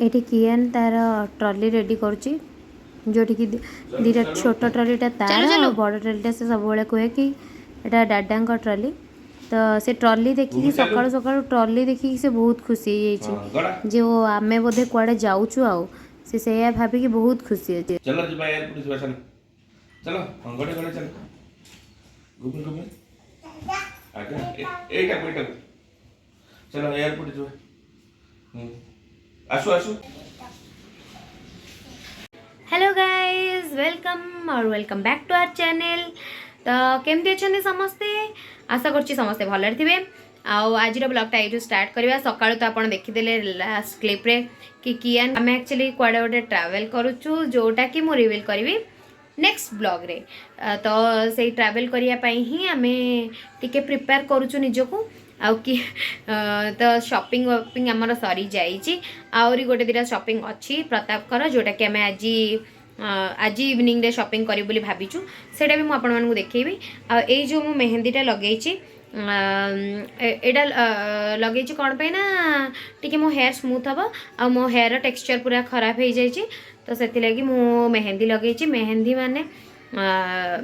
एठी कियान तार trolley ready करुच्ची जोटी कि दीटा छोट ट्रॉलीटा तार और बड़ ट्रॉलीटा से सब बेले कहे कि एटा डाडा का ट्रॉली। तो से ट्रॉली देखिकी सकाळु सकाळु ट्रॉली देखिकी से बहुत खुशी हो जाइए जो आमे बोधे कुआडे जाऊछु आउ से सेया भाबी कि बहुत खुशी होती। चलो जी भाई एयरपोर्ट से चलो चलो गड़े गड़े चलो घूम घूम आजा एटा बेटा चलो एयरपोर्ट जो आसु आसु। Hello guys welcome back to our channel. तो केमती अच्छा समस्ते आशा करछि समस्ते भलरे थिबे। आज ब्लॉगटा ये स्टार्ट करवा सकाळु तो आप देखीदे लास्ट क्लिप रे कि कियान आम एक्चुअली कुआडे गोटे ट्रावेल करूँ जोटा कि मु रिवील करी नेक्स्ट ब्लॉग रे। तो से ट्रावेल करने ही आम टिके प्रिपेयर करूँ निजको आउ कि तो शॉपिंग वॉपिंग आमर सरी जाइए आहरी गोटे दिटा शॉपिंग अच्छी प्रतापकर जोटा कि आम आज इवनिंग रे शॉपिंग करी बोली भाविचु सेटा भी मुझे आपको देखी। आई जो मु मेहंदीटा लगे एटा लगे कौन पे ना टी मो हेयर स्मूथ हम आ मो हेयर टेक्सचर पूरा खराब हो जाए तो से लगी मु मेहंदी लगे मेहंदी माने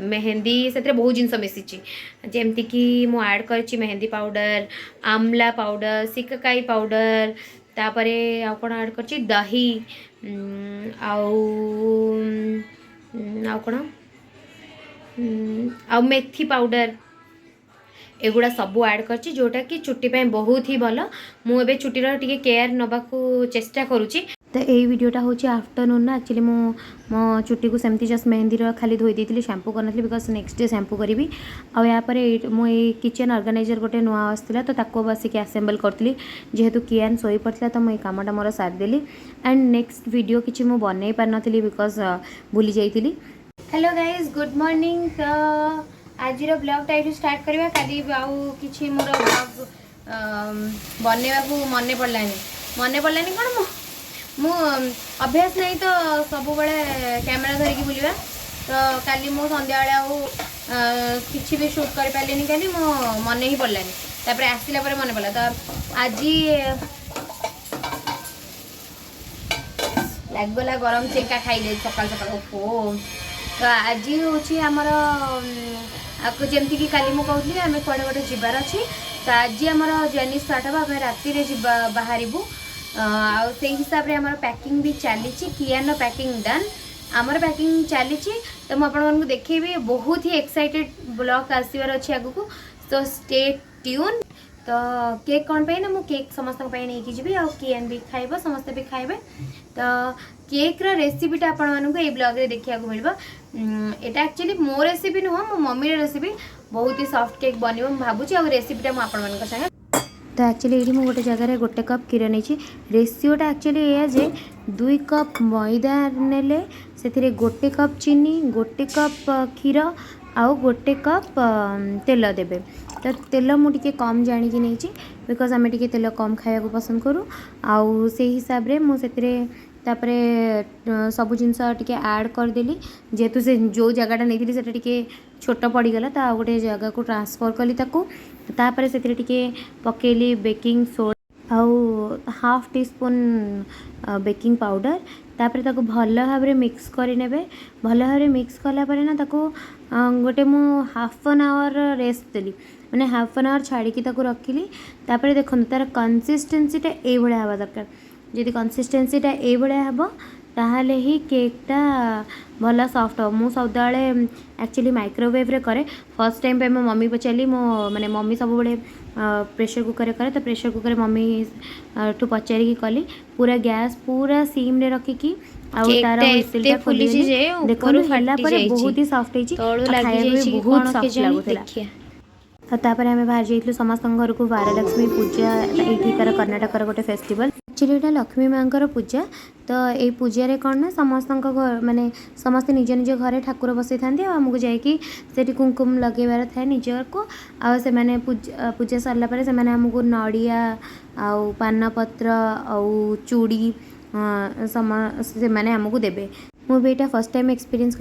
मेहंदी से बहुत जिनस मिसी जमती कि मु ऐड कर मेहंदी पाउडर आमला पाउडर सिकाई पाउडर तापरे आउ कौन ऐड कर दही आउ कौन आउ मेथी पाउडर एगुड़ा सबू ऐड कर जोटा कि चुट्टी पे बहुत ही भल मुझे चुट्टीर टी केयर नबाकू चेष्टा करुँची। तो यही वीडियोटा हूँ आफ्टरनून ना एक्चुअली मो चुट्टी को सेमती जस्ट मेहंदी खाली धोई देती शैम्पू करनी बिकज नेक्स्ट डे शैम्पू करी आपर मुझे किचन ऑर्गेनाइजर गोटे नुआ आसाला तो ताको बसिक आसेम्बल करी जेहेतु कियान शोई पड़ता तो मुझे कामटा मोर सारिदेली एंड नेक्स्ट वीडियो किसी मुझे बनई पार नी बिकज भूली जाइली। Hello guys good morning. तो आज ब्लॉगटा ये स्टार्ट करवा काली आउ कि मोर ब्लॉग बनवा मन पड़ानी कौन मु अभ्यास नहीं तो सब बड़े कैमेरा धरिकी बुलवा तो काली मो संध्या किसी भी शूट कर पारे काली मो मन ही पड़ानी तापर आसला मन पड़ा तो आज लगगला गरम चेका खाइले सकाल सकाल ओहो। तो आज हूँ आमर जमती कि काली मुझे कहती आम कड़े गोटे जबार अच्छी तो आज आमर जर्नी स्टार्ट हम आम राति बाहर से हिसाब से आमर पैकिंग भी चली कियान पैकिंग डन आमर पैकिंग चली तो मुझे देखी बहुत ही एक्साइटेड ब्लॉग आसबार अच्छे आगू तो स्टे ट्यून। तो केक कौन पे ना मु केक समस्त नहीं जी आ कियान भी खाइब समस्ते भी खाइबे। तो केक रा रेसिपीटा आपण ये ब्लॉग रे देखिया को मिलबो। एटा एक्चुअली मो रेसिपी नुह मो मम्मी रे रेसिपी बहुत ही सॉफ्ट केक बनिबो म भाबुची आ रेसिपीटा म आपण मन संगे। तो एक्चुअली ये गोटे जगह गोटे कप क्षीर नहीं रेसीोटा एक्चुअली ये जे 2 कप मैदा नेले से गोटे कप चीनी गोटे कप क्षीर आउ गोटे कप तेल देबे। तो तेल मुझे कम जानिकी नहीं बिकज आम टे तेल कम खाया पसंद करूँ आउ से हिसाब रे मुझे सब जिनस टी ऐड करदेली जेहेतु से जो जगहटा नहीं से टी छोट पड़गला तो आ गोटे जगह को ट्रांसफर कली तापर से पकेली बेकिंग सोडा आउ half tea spoon baking powder तापर ताको भल भाव मिक्स करने भल भाव मिक्स कलापर ना ताको गोटे मु हाफ एन आवर रेस्ट देली मैंने हाफ एन आवर छाड़ी रखिली तापर देखो तार कंसिस्टेंसीटा ये हवा दरकार जदि कंसिस्टेंसीटा ये हम ताहले ही केकटा भल सॉफ्ट हो। मु सब एक्चुअली माइक्रोवेव रे करे फर्स्ट टाइम पे मो मम्मी पचारि मो माने मम्मी सब बड़े प्रेशर कुकर करे तो प्रेशर कुकर मम्मी ठू पचारिकी कली पूरा गैस पूरा सीम रे रखिकी आउ तार व्हिसलटा खोली देखो हल्ला पर बहुत ही सॉफ्ट है खाया बहुत सॉफ्ट लागुला। तापर आम बाहर जाइलु समस्त घर को वारलक्ष्मी पूजा ये कर्णाटक गोटे फेस्टिवल एक्चुअली यहाँ लक्ष्मी माँ पूजा। तो ये पूजा रे कौन ना समस्त घर माने समस्त निज निज घर ठाकुर बसई था आमको जाकि कुमकुम लगेबार थाए निज को आ से माने पूजा सरला से आमको नड़िया आउ पान पत्र आउ चूड़ी से आमको देबे। मुझे फर्स्ट टाइम एक्सपीरियंस